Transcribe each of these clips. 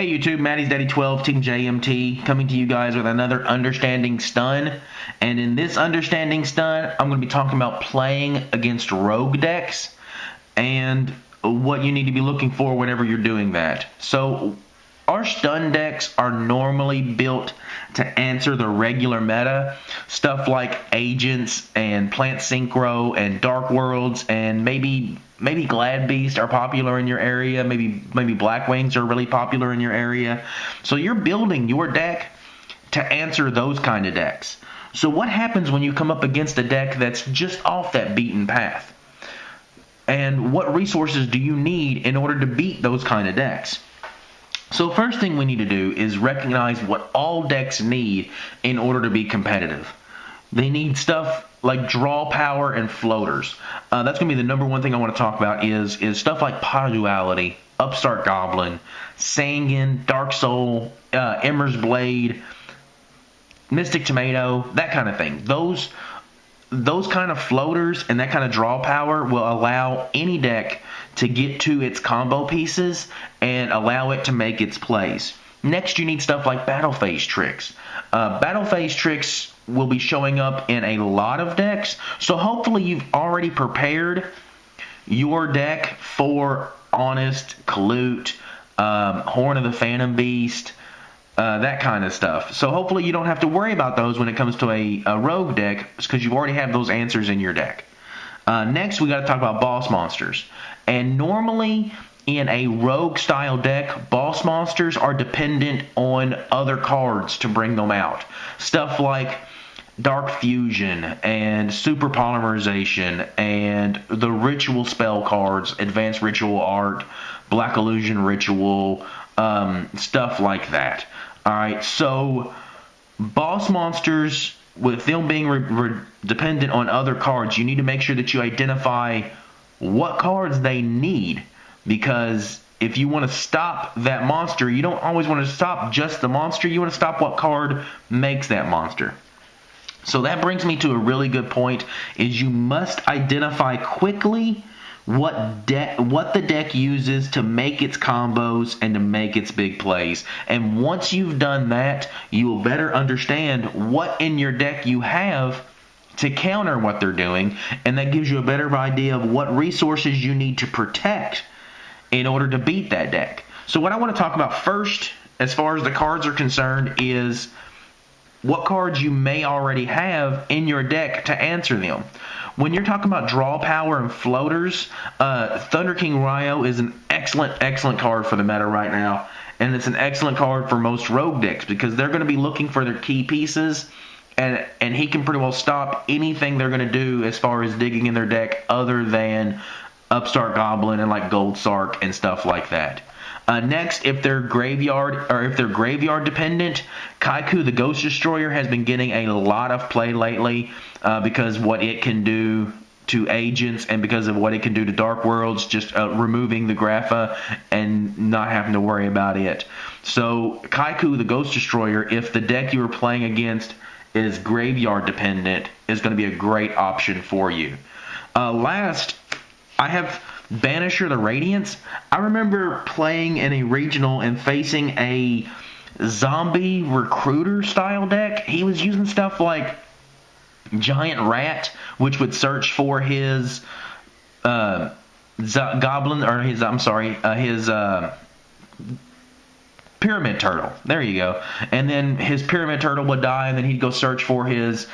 Hey YouTube, Maddie's Daddy 12, Team JMT, coming to you guys with another Understanding Stun. And in this Understanding Stun, I'm going to be talking about playing against rogue decks and what you need to be looking for whenever you're doing that. So, our stun decks are normally built to answer the regular meta. Stuff like Agents and Plant Synchro and Dark Worlds and maybe Glad Beast are popular in your area. Maybe Black Wings are really popular in your area. So you're building your deck to answer those kind of decks. So what happens when you come up against a deck that's just off that beaten path? And what resources do you need in order to beat those kind of decks? So first thing we need to do is recognize what all decks need in order to be competitive. They need stuff like draw power and floaters. That's going to be the number one thing I want to talk about is stuff like Pot Duality, Upstart Goblin, Sangin, Dark Soul, Emmer's Blade, Mystic Tomato, that kind of thing. Those kind of floaters and that kind of draw power will allow any deck to get to its combo pieces and allow it to make its plays. Next, you need stuff like Battle Phase Tricks. Battle Phase Tricks will be showing up in a lot of decks, so hopefully you've already prepared your deck for Honest, Colute, Horn of the Phantom Beast, that kind of stuff. So hopefully you don't have to worry about those when it comes to a rogue deck because you already have those answers in your deck. Next, we got to talk about boss monsters. And normally in a rogue style deck, boss monsters are dependent on other cards to bring them out. Stuff like Dark Fusion and Super Polymerization and the ritual spell cards, Advanced Ritual Art, Black Illusion Ritual, stuff like that. Alright, so boss monsters, with them being dependent on other cards, you need to make sure that you identify what cards they need, because if you want to stop that monster, you don't always want to stop just the monster, you want to stop what card makes that monster. So that brings me to a really good point, is you must identify quickly what the deck uses to make its combos and to make its big plays. And once you've done that, you will better understand what in your deck you have to counter what they're doing, and that gives you a better idea of what resources you need to protect in order to beat that deck. So what I want to talk about first, as far as the cards are concerned, is what cards you may already have in your deck to answer them. When you're talking about draw power and floaters, Thunder King YuGiOh is an excellent card for the meta right now, and it's an excellent card for most rogue decks because they're going to be looking for their key pieces, and he can pretty well stop anything they're going to do as far as digging in their deck other than Upstart Goblin and like Gold Sark and stuff like that. Next, if they're graveyard dependent, Kaiku the Ghost Destroyer has been getting a lot of play lately because what it can do to agents and because of what it can do to Dark Worlds, just removing the Grapha and not having to worry about it. So Kaiku the Ghost Destroyer, if the deck you are playing against is graveyard dependent, is going to be a great option for you. Last, I have Banisher the Radiance. I remember playing in a regional and facing a zombie recruiter style deck. He was using stuff like Giant Rat, which would search for his goblin, or his Pyramid Turtle. There you go. And then his Pyramid Turtle would die, and then he'd go search for his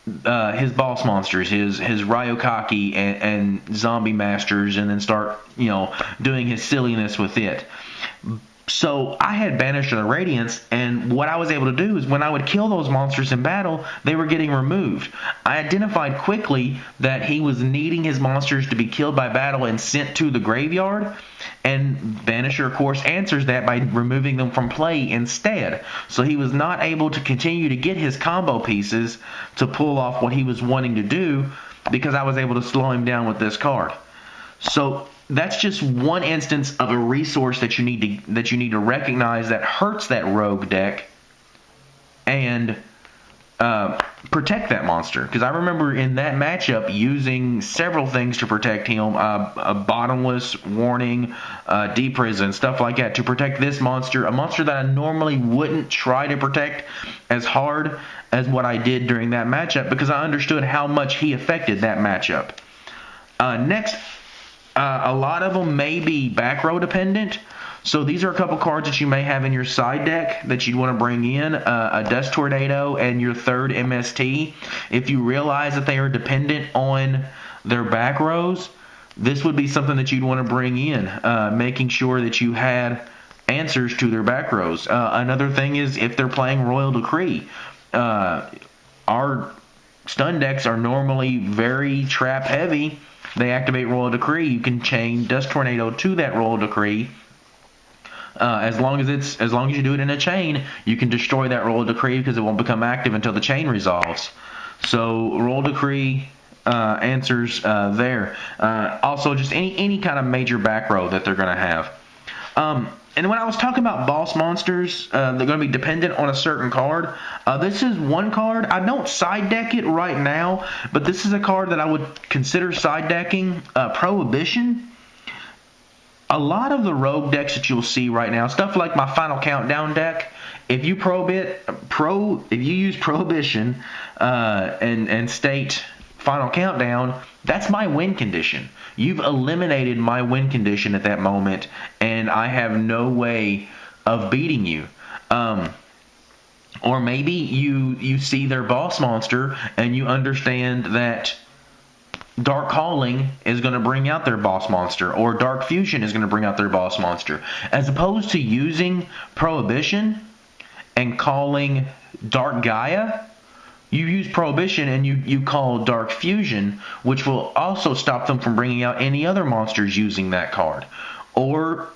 boss monsters, his Ryokaki and Zombie Masters, and then start, doing his silliness with it. So I had Banisher the Radiance, and what I was able to do is when I would kill those monsters in battle, they were getting removed. I identified quickly that he was needing his monsters to be killed by battle and sent to the graveyard, and Banisher, of course, answers that by removing them from play instead. So he was not able to continue to get his combo pieces to pull off what he was wanting to do because I was able to slow him down with this card. So that's just one instance of a resource that you need to recognize that hurts that rogue deck and protect that monster. Because I remember in that matchup using several things to protect him. A bottomless, warning, deep prison, stuff like that to protect this monster. A monster that I normally wouldn't try to protect as hard as what I did during that matchup, because I understood how much he affected that matchup. Next, a lot of them may be back row dependent. So these are a couple cards that you may have in your side deck that you'd want to bring in. A Dust Tornado and your third MST. If you realize that they are dependent on their back rows, this would be something that you'd want to bring in, making sure that you had answers to their back rows. Another thing is if they're playing Royal Decree. Our stun decks are normally very trap heavy. They activate Royal Decree. You can chain Dust Tornado to that Royal Decree. As long as you do it in a chain, you can destroy that Royal Decree because it won't become active until the chain resolves. So Royal Decree answers there. Also, just any kind of major back row that they're going to have. And when I was talking about boss monsters, they're going to be dependent on a certain card. This is one card. I don't side deck it right now, but this is a card that I would consider side decking. Prohibition. A lot of the rogue decks that you'll see right now, stuff like my Final Countdown deck, if you use Prohibition and state Final Countdown, that's my win condition. You've eliminated my win condition at that moment, and I have no way of beating you. Or maybe you see their boss monster and you understand that Dark Calling is going to bring out their boss monster, or Dark Fusion is going to bring out their boss monster. As opposed to using Prohibition and calling Dark Gaia, you use Prohibition and you call Dark Fusion, which will also stop them from bringing out any other monsters using that card. Or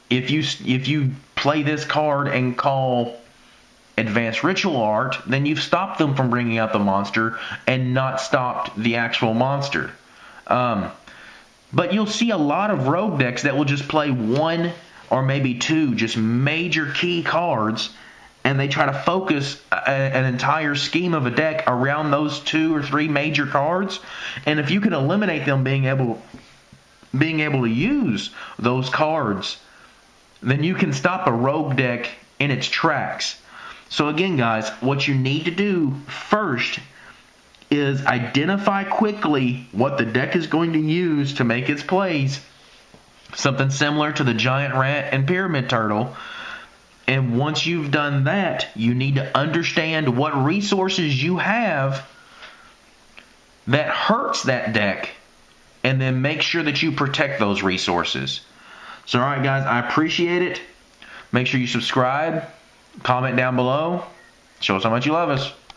if you play this card and call Advanced Ritual Art, then you've stopped them from bringing out the monster and not stopped the actual monster. But you'll see a lot of rogue decks that will just play one or maybe two just major key cards, and they try to focus an entire scheme of a deck around those 2 or 3 major cards. And if you can eliminate them being able to use those cards, then you can stop a rogue deck in its tracks. So again, guys, what you need to do first is identify quickly what the deck is going to use to make its plays. Something similar to the Giant Rat and Pyramid Turtle. And once you've done that, you need to understand what resources you have that hurts that deck, and then make sure that you protect those resources. So, alright guys, I appreciate it. Make sure you subscribe. Comment down below. Show us how much you love us.